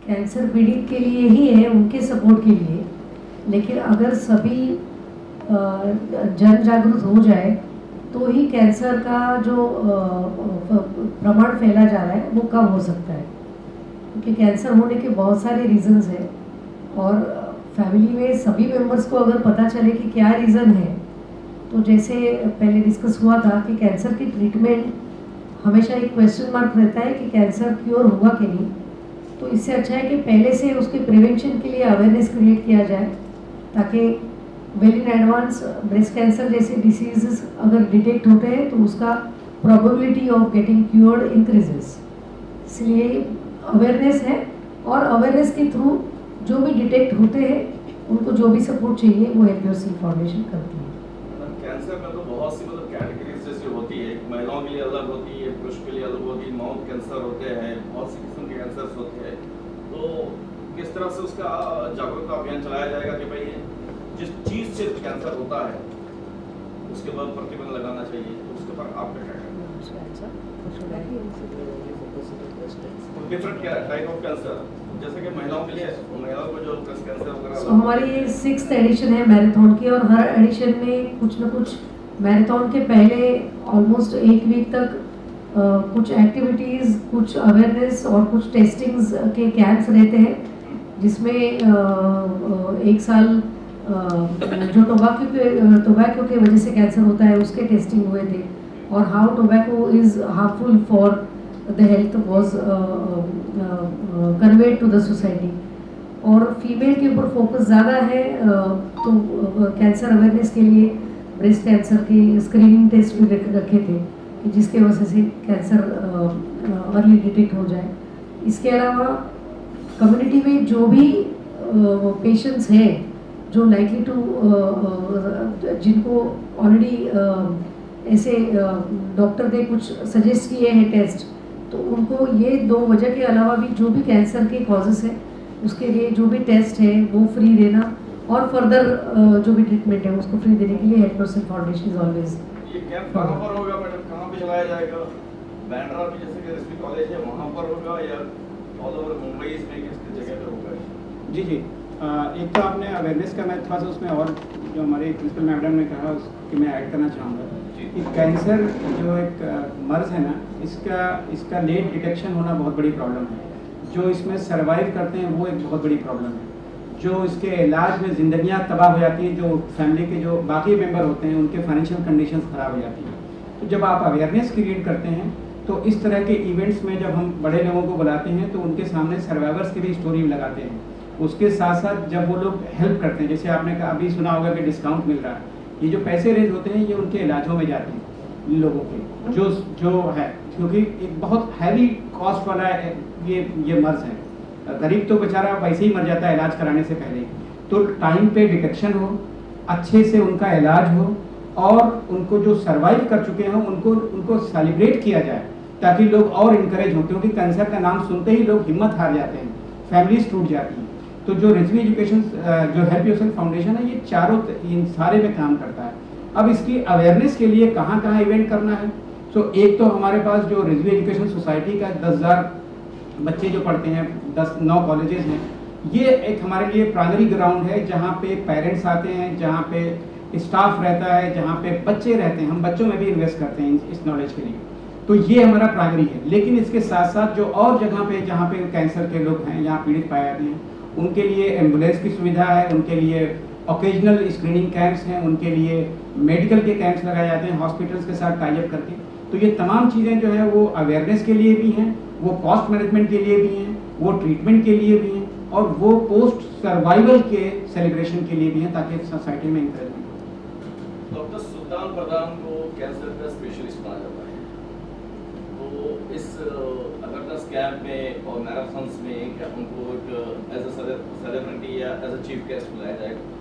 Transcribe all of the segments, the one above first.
Cancer पीड़ित के लिए ही है, उनके सपोर्ट के लिए। लेकिन अगर सभी जन जागरूक हो जाए तो ही कैंसर का जो प्रमाण फैला जा रहा है वो कम हो सकता है, क्योंकि कैंसर होने के बहुत सारे रीजंस हैं और फैमिली में सभी मेंबर्स को अगर पता चले कि क्या रीज़न है, तो जैसे पहले डिस्कस हुआ था कि कैंसर की ट्रीटमेंट हमेशा एक क्वेश्चन मार्क रहता है कि कैंसर क्योर हुआ कि नहीं। तो इससे अच्छा है कि पहले से उसके प्रिवेंशन के लिए अवेयरनेस क्रिएट किया जाए, ताकि well in advance breast cancer जैसे डिसीजेस अगर डिटेक्ट होते हैं तो उसका probability of getting cured increases. इसलिए अवेयरनेस है, और अवेयरनेस के थ्रू जो भी डिटेक्ट होते हैं उनको जो भी सपोर्ट चाहिए वो हेल्प योरसेल्फ फाउंडेशन करती है। कैंसर में तो बहुत सी कैटेगरीज जैसी होती है, महिलाओं के लिए अलग होती है, पुरुष के लिए अलग होती है, माउथ कैंसर होते हैं, बहुत सी किस्म के कैंसर होते हैं। तो किस तरह से उसका जागरूकता अभियान चलाया जाएगा कि भाई जिस चीज़ से कैंसर होता है उसके बाद प्रतिबंध लगाना चाहिए, तो उसके ऊपर आप क्या डिफरेंट टाइप ऑफ कैंसर, जैसे कि महिलाओं के लिए, महिलाओं को जो ब्रेस्ट कैंसर वगैरह। हमारी 6th एडिशन है मैराथन की, और हर एडिशन में कुछ न कुछ मैराथन के पहले ऑलमोस्ट 1 वीक तक कुछ एक्टिविटीज़, कुछ अवेयरनेस और कुछ टेस्टिंग्स के कैंप्स रहते हैं, जिसमें 1 साल जो टोबैको के वजह से कैंसर होता है उसके टेस्टिंग हुए थे, और how tobacco is harmful for the health was conveyed to the society. और फीमेल के ऊपर फोकस ज़्यादा है, तो कैंसर अवेयरनेस के लिए ब्रेस्ट कैंसर के स्क्रीनिंग टेस्ट भी रखे थे कि जिसके वजह से कैंसर अर्ली डिटेक्ट हो जाए। इसके अलावा कम्युनिटी में जो भी पेशेंट्स हैं जो लाइकली टू जिनको ऑलरेडी ऐसे डॉक्टर ने कुछ सजेस्ट किए हैं टेस्ट, तो उनको ये 2 वजह के अलावा भी जो भी कैंसर के कॉजेस है उसके लिए जो भी टेस्ट है वो फ्री देना, और फर्दर जो भी ट्रीटमेंट है उसको फ्री देने के लिए help yourself foundation is always. ये कैंप कहाँ पर होगा मैडम, कहाँ पे चलाया जाएगा? बैंड्रा में जैसे कि एसपी कॉलेज है वहाँ पर होगा या ऑल ओवर मुंबई इसमें किस जगह पे होगा? जी एक तो आपने अवेयरनेस का, मैं थोड़ा सा उसमें और जो हमारे प्रिंसिपल मैडम ने कहा उसकी मैं ऐड करना चाहूँगा कि कैंसर जो एक मर्ज है ना, इसका लेट डिटेक्शन होना बहुत बड़ी प्रॉब्लम है। जो इसमें सर्वाइव करते हैं वो एक बहुत बड़ी प्रॉब्लम है। जो इसके इलाज में ज़िंदगियाँ तबाह हो जाती हैं, जो फैमिली के जो बाकी मेंबर होते हैं उनके फाइनेंशियल कंडीशंस ख़राब हो जाती हैं। तो जब आप अवेयरनेस क्रिएट करते हैं तो इस तरह के इवेंट्स में जब हम बड़े लोगों को बुलाते हैं तो उनके सामने सर्वाइवर्स की भी स्टोरी लगाते हैं। उसके साथ साथ जब वो लोग हेल्प करते हैं, जैसे आपने कहा अभी सुना होगा कि डिस्काउंट मिल रहा है, ये जो पैसे रेज होते हैं ये उनके इलाजों में जाते हैं इन लोगों के, जो है, क्योंकि एक बहुत हैवी कॉस्ट वाला ये मर्ज है। गरीब तो बेचारा वैसे ही मर जाता है इलाज कराने से पहले। तो टाइम पे डिटेक्शन हो, अच्छे से उनका इलाज हो, और उनको जो सर्वाइव कर चुके हैं उनको सेलिब्रेट किया जाए, ताकि लोग और इनकरेज हो, क्योंकि कैंसर का नाम सुनते ही लोग हिम्मत हार जाते हैं, फैमिलीज टूट जाती हैं। तो जो रिजवी एजुकेशन जो हेल्प योरसेल्फ फाउंडेशन है, ये इन सारे में काम करता है। अब इसकी अवेयरनेस के लिए कहाँ कहाँ इवेंट करना है, तो एक तो हमारे पास जो रिजवी एजुकेशन सोसाइटी का 10,000 बच्चे जो पढ़ते हैं, 9 कॉलेजेस हैं, ये एक हमारे लिए प्राइमरी ग्राउंड है जहाँ पे पेरेंट्स आते हैं, जहाँ पे स्टाफ रहता है, जहाँ पे बच्चे रहते हैं। हम बच्चों में भी इन्वेस्ट करते हैं इस नॉलेज के लिए। तो ये हमारा प्राइमरी है। लेकिन इसके साथ साथ जो और जगह पे जहाँ पे कैंसर के लोग हैं, यहाँ पीड़ित पाए जाते हैं, उनके लिए एम्बुलेंस की सुविधा है, उनके लिए ओकेजनल स्क्रीनिंग कैंप्स हैं, उनके लिए मेडिकल के कैंप्स लगाए जाते हैं हॉस्पिटल्स के साथ टाई अप करके। तो ये तमाम चीज़ें जो है वो अवेयरनेस के लिए भी हैं, वो कॉस्ट मैनेजमेंट के लिए भी हैं, वो ट्रीटमेंट के लिए भी हैं, और वो पोस्ट सर्वाइवल के सेलिब्रेशन के लिए भी हैं, ताकि सोसाइटी में इंकरेजमेंट हो। डॉक्टर सुल्तान प्रधान को कैंसर का स्पेशलिस्ट माना जाता है, तो इस अवेयरनेस कैंप में और मैराथन्स में क्या उनको एक एज अ सेलिब्रिटी या एज अ चीफ गेस्ट बुलाया जाएगा?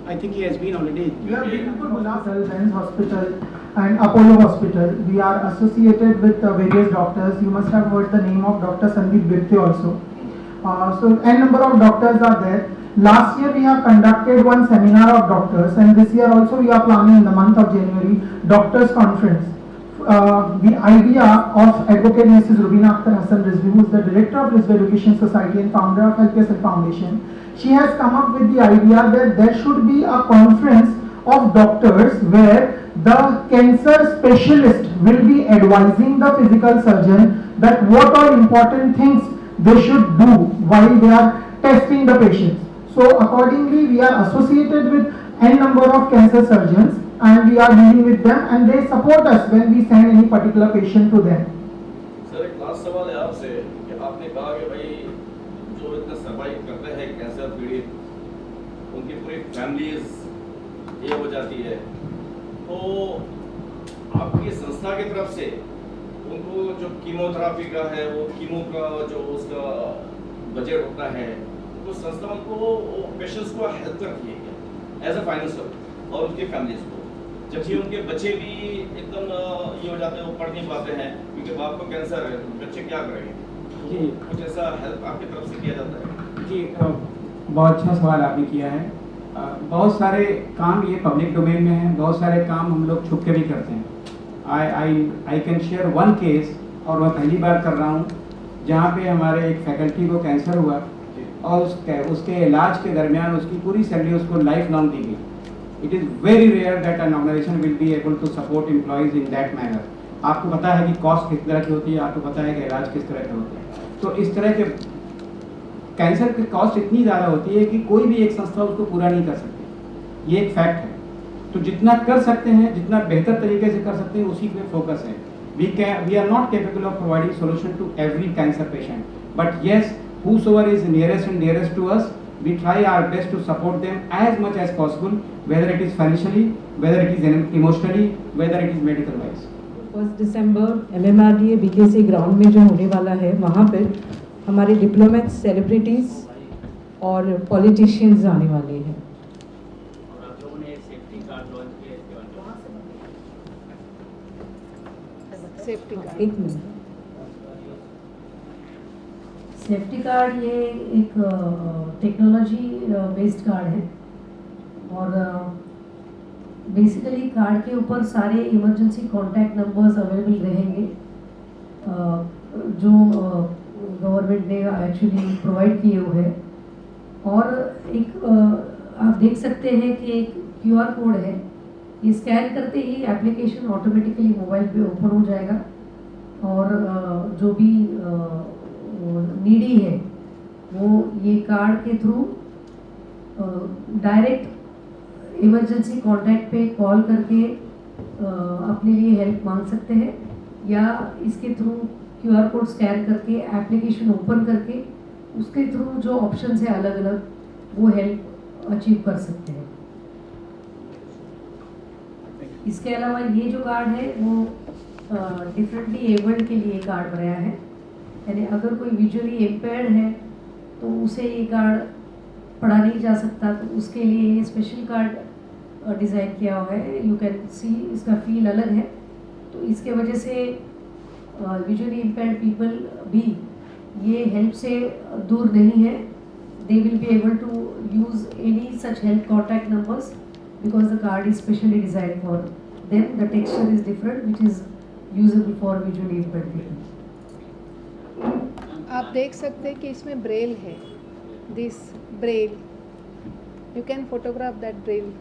I think he has been already. We have been to Mullah Children's Hospital and Apollo Hospital. We are associated with various doctors. You must have heard the name of Dr. Sandeep Birte also. So n number of doctors are there. Last year we have conducted one seminar of doctors, and this year also we are planning in the month of January doctors conference the idea of Advocate Mrs. Rubina Akhtar Hassan Rizvi, who is the director of Rizvi Education Society and founder of LPSL Foundation. She has come up with the idea that there should be a conference of doctors where the cancer specialist will be advising the physical surgeon that what are important things they should do while they are testing the patients. So accordingly, we are associated with n number of cancer surgeons and we are dealing with them and they support us when we send any particular patient to them. Sir एक last सवाल है आपसे कि आपने कहा कि भाई जो इतना सर्वाइव करते हैं कैंसर पीड़ित उनकी पूरी फैमिलीज ये हो जाती है, तो आपकी संस्था की तरफ से उनको जो कीमोथेरापी का है वो कीमो का जो उसका बजट होता है तो संस्था उनको पेशेंट्स को हेल्प करती है एज अ फाइनेंशियल और उनकी फैमिलीज को, जबकि उनके बच्चे भी एकदम ये हो जाते हैं वो पढ़ नहीं पाते हैं क्योंकि बाप को कैंसर है, बच्चे क्या करेंगे? जी कुछ ऐसा हेल्प आपकी तरफ से किया जाता है? जी बहुत अच्छा सवाल आपने किया है। बहुत सारे काम ये पब्लिक डोमेन में हैं, बहुत सारे काम हम लोग छुप के भी करते हैं। I can share one case, और मैं पहली बार कर रहा हूँ, जहाँ पे हमारे एक फैकल्टी को कैंसर हुआ और उसके इलाज के दरमियान उसकी पूरी सैलरी उसको लाइफ लॉन्ग दी गई। It is very rare that an organisation will be able to support employees in that manner. आपको पता है कि कॉस्ट किस तरह की होती है, आपको पता है कि इलाज किस तरह के होते हैं, तो इस तरह के कैंसर की कॉस्ट इतनी ज़्यादा होती है कि कोई भी एक संस्था उसको पूरा नहीं कर सकती, ये एक फैक्ट है। तो जितना कर सकते हैं, जितना बेहतर तरीके से कर सकते हैं, उसी पे फोकस है। We are not capable of providing solution to every cancer patient, but yes, whosoever is nearest and dearest to us, we try our best to support them as much as possible, whether it is financially, whether it is emotionally, whether it is medical wise. 1 December MMRDA BKC ground में जो होने वाला है, वहाँ पर हमारे diplomats, celebrities और politicians आने वाले हैं। और आप लोगों ने सेफ्टी कार्ड लॉन्च किया है? सेफ्टी कार्ड, एक मिनट। सेफ्टी कार्ड ये एक टेक्नोलॉजी बेस्ड कार्ड है और बेसिकली कार्ड के ऊपर सारे इमरजेंसी कॉन्टैक्ट नंबर्स अवेलेबल रहेंगे जो गवर्नमेंट ने एक्चुअली प्रोवाइड किए हुए हैं। और एक आप देख सकते हैं कि एक QR कोड है, ये स्कैन करते ही एप्लीकेशन ऑटोमेटिकली मोबाइल पे ओपन हो जाएगा और जो भी नीडी है वो ये कार्ड के थ्रू डायरेक्ट इमरजेंसी कॉन्टैक्ट पे कॉल करके अपने लिए हेल्प मांग सकते हैं या इसके थ्रू QR कोड स्कैन करके एप्लीकेशन ओपन करके उसके थ्रू जो ऑप्शंस है अलग अलग वो हेल्प अचीव कर सकते हैं। इसके अलावा ये जो कार्ड है वो डिफरेंटली एबल्ड के लिए कार्ड बनाया है, यानी अगर कोई विजुअली इम्पेयर्ड है तो उसे ये कार्ड पढ़ा नहीं जा सकता, तो उसके लिए ये स्पेशल कार्ड डिज़ाइन किया हुआ है। यू कैन सी इसका फील अलग है, तो इसके वजह से विजुअली इम्पेयर्ड पीपल भी ये हेल्प से दूर नहीं है। They will be able to use any such help contact numbers because the card is specially design for them. The texture is different which is usable for visually impaired people. आप देख सकते हैं कि इसमें ब्रेल है, this braille, you can photograph that braille.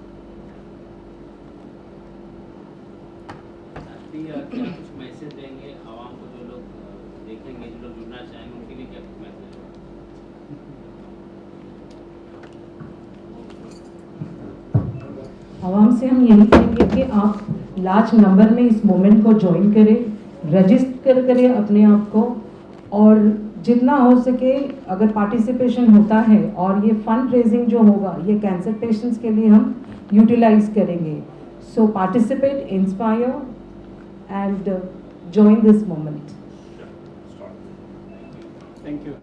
क्या कुछ message देंगे आवाम को, जो लोग देखेंगे, जो लोग जुड़ना चाहेंगे, उनके लिए क्या कुछ मैसेज होगा? आवाम से हम यही कहेंगे कि आप लार्ज नंबर में इस मोमेंट को ज्वाइन करें, रजिस्टर करें अपने आप को, और जितना हो सके अगर पार्टिसिपेशन होता है और ये फंड रेजिंग जो होगा ये कैंसर पेशेंट्स के लिए हम यूटिलाइज करेंगे। सो participate, inspire and join this moment. Thank you.